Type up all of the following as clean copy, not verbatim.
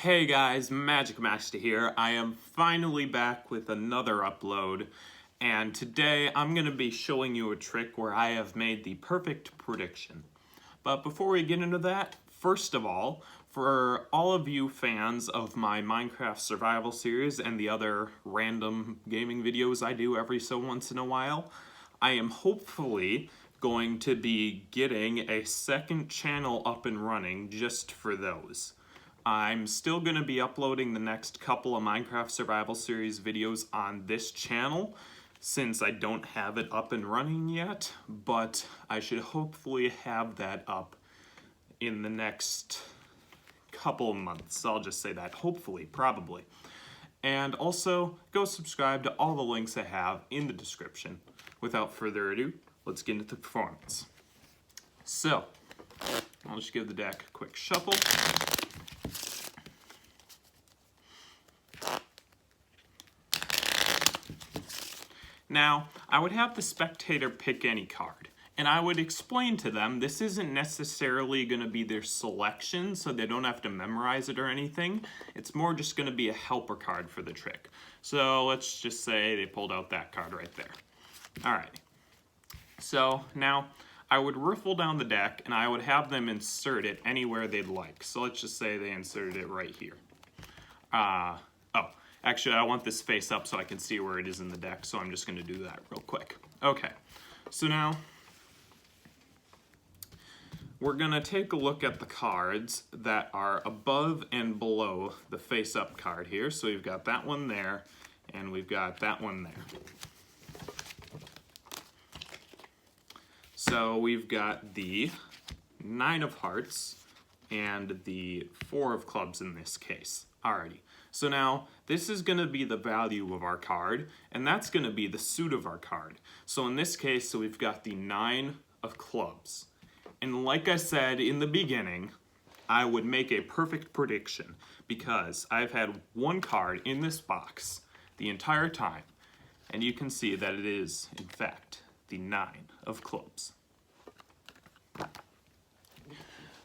Hey guys, Magic Master here. I am finally back with another upload, and today I'm going to be showing you a trick where I have made the perfect prediction. But before we get into that, first of all, for all of you fans of my Minecraft survival series and the other random gaming videos I do every so once in a while, I am hopefully going to be getting a second channel up and running just for those. I'm still going to be uploading the next couple of Minecraft Survival Series videos on this channel since I don't have it up and running yet, but I should hopefully have that up in the next couple of months. I'll just say that, hopefully, probably. And also, go subscribe to all the links I have in the description. Without further ado, let's get into the performance. So, I'll just give the deck a quick shuffle. Now, I would have the spectator pick any card, and I would explain to them this isn't necessarily going to be their selection, so they don't have to memorize it or anything. It's more just going to be a helper card for the trick. So let's just say they pulled out that card right there. Alrighty. So now, I would riffle down the deck, and I would have them insert it anywhere they'd like. So let's just say they inserted it right here. Actually, I want this face up so I can see where it is in the deck, so I'm just going to do that real quick. Okay, so now we're going to take a look at the cards that are above and below the face-up card here. So we've got that one there, and we've got that one there. So we've got the 9 of hearts and the 4 of clubs in this case. Alrighty. So now, this is going to be the value of our card, and that's going to be the suit of our card. So in this case, we've got the 9 of clubs. And like I said in the beginning, I would make a perfect prediction because I've had one card in this box the entire time, and you can see that it is, in fact, the 9 of clubs.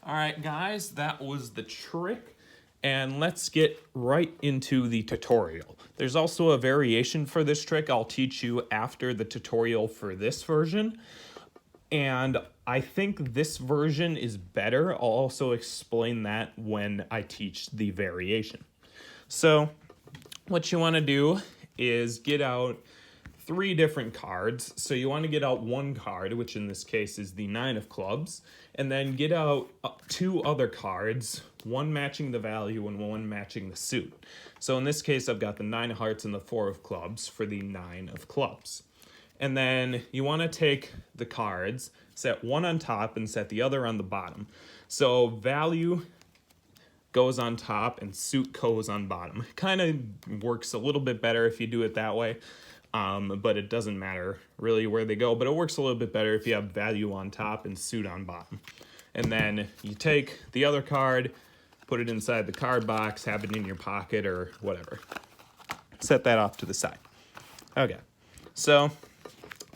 Alright guys, that was the trick. And let's get right into the tutorial. There's also a variation for this trick I'll teach you after the tutorial for this version. And I think this version is better. I'll also explain that when I teach the variation. So what you want to do is get out 3 different cards. So you want to get out 1 card, which in this case is the 9 of clubs, and then get out 2 other cards, 1 matching the value and 1 matching the suit. So in this case, I've got the 9 of hearts and the 4 of clubs for the 9 of clubs. And then you want to take the cards, set 1 on top and set the other on the bottom. So value goes on top and suit goes on bottom. It kind of works a little bit better if you do it that way. But it doesn't matter really where they go, but it works a little bit better if you have value on top and suit on bottom. And then you take the other card, put it inside the card box, have it in your pocket or whatever. Set that off to the side. Okay, so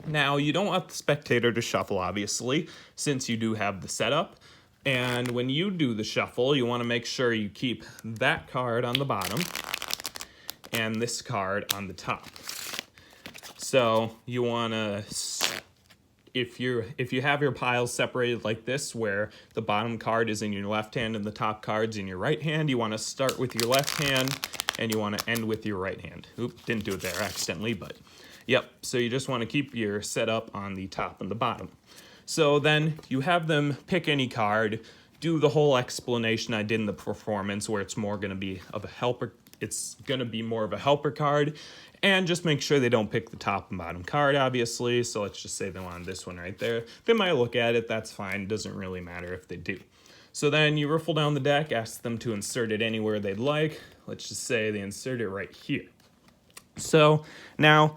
now you don't want the spectator to shuffle, obviously, since you do have the setup. And when you do the shuffle, you want to make sure you keep that card on the bottom and this card on the top. So you want to, if you have your piles separated like this, where the bottom card is in your left hand and the top card's in your right hand, you want to start with your left hand and you want to end with your right hand. Oop, didn't do it there accidentally, but yep. So you just want to keep your setup on the top and the bottom. So then you have them pick any card, do the whole explanation I did in the performance where it's more going to be of a helper. It's going to be more of a helper card. And just make sure they don't pick the top and bottom card, obviously. So let's just say they want this one right there. They might look at it, that's fine. Doesn't really matter if they do. So then you riffle down the deck, ask them to insert it anywhere they'd like. Let's just say they insert it right here. So now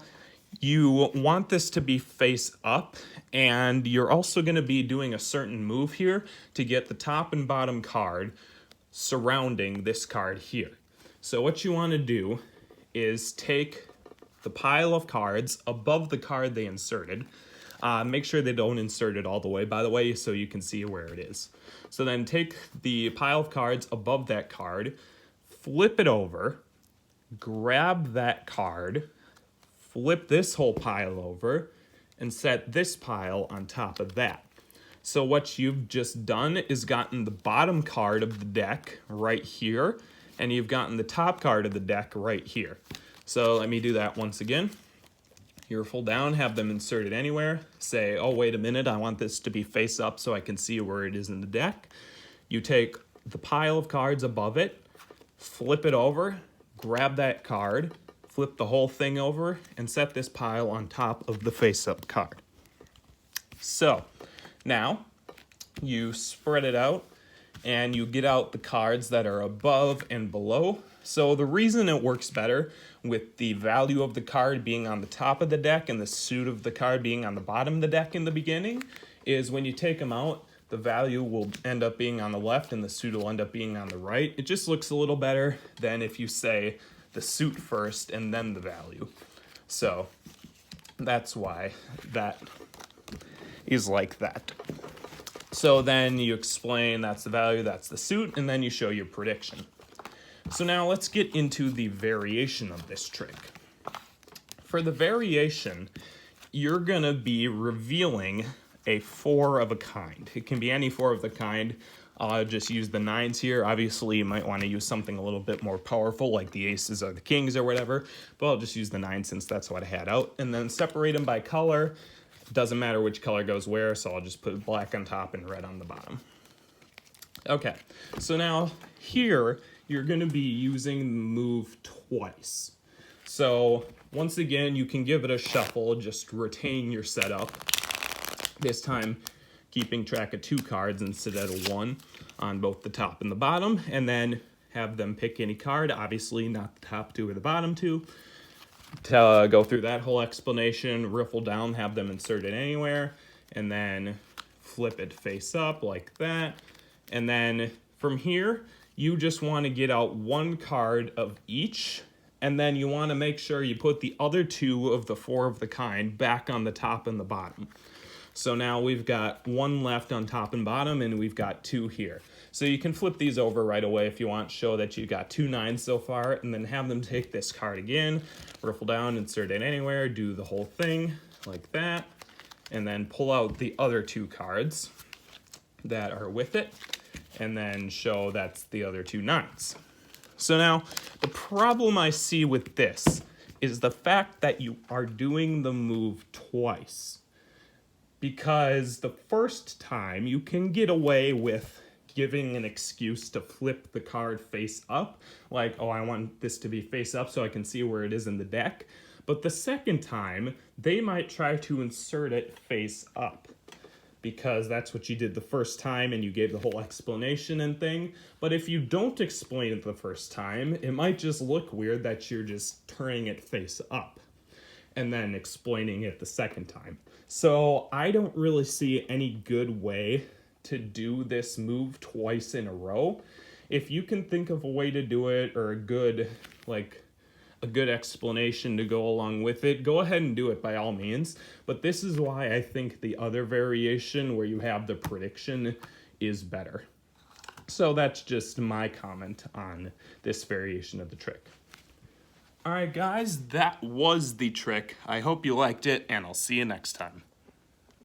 you want this to be face up, and you're also going to be doing a certain move here to get the top and bottom card surrounding this card here. So what you want to do is take the pile of cards above the card they inserted. Make sure they don't insert it all the way, by the way, so you can see where it is. So then take the pile of cards above that card, flip it over, grab that card, flip this whole pile over, and set this pile on top of that. So what you've just done is gotten the bottom card of the deck right here, and you've gotten the top card of the deck right here. So let me do that once again. Earful down, have them inserted anywhere. Say, oh, wait a minute, I want this to be face up so I can see where it is in the deck. You take the pile of cards above it, flip it over, grab that card, flip the whole thing over, and set this pile on top of the face-up card. So, now, you spread it out, and you get out the cards that are above and below. So the reason it works better with the value of the card being on the top of the deck and the suit of the card being on the bottom of the deck in the beginning is when you take them out, the value will end up being on the left and the suit will end up being on the right. It just looks a little better than if you say the suit first and then the value. So that's why that is like that. So then you explain that's the value, that's the suit, and then you show your prediction. So now let's get into the variation of this trick. For the variation, you're gonna be revealing a 4 of a kind. It can be any 4 of the kind. I'll just use the 9s here. Obviously, you might want to use something a little bit more powerful, like the aces or the kings or whatever, but I'll just use the 9 since that's what I had out. And then separate them by color. Doesn't matter which color goes where, so I'll just put black on top and red on the bottom. Okay, so now here, you're going to be using the move twice. So once again, you can give it a shuffle, just retain your setup. This time, keeping track of 2 cards instead of 1 on both the top and the bottom, and then have them pick any card, obviously not the top 2 or the bottom 2. To go through that whole explanation, riffle down, have them inserted anywhere, and then flip it face up like that. And then from here, you just want to get out 1 card of each, and then you want to make sure you put the other 2 of the 4 of the kind back on the top and the bottom. So now we've got 1 left on top and bottom, and we've got 2 here. So you can flip these over right away if you want, show that you've got 2 9s so far, and then have them take this card again, riffle down, insert it anywhere, do the whole thing like that, and then pull out the other 2 cards that are with it, and then show that's the other 2 9s. So now, the problem I see with this is the fact that you are doing the move twice. Because the first time you can get away with giving an excuse to flip the card face up, like, oh, I want this to be face up so I can see where it is in the deck. But the second time, they might try to insert it face up, because that's what you did the first time and you gave the whole explanation and thing. But if you don't explain it the first time, it might just look weird that you're just turning it face up and then explaining it the second time. So I don't really see any good way to do this move twice in a row. If you can think of a way to do it, or a good explanation to go along with it, go ahead and do it by all means. But this is why I think the other variation where you have the prediction is better. So that's just my comment on this variation of the trick. All right, guys, that was the trick. I hope you liked it, and I'll see you next time.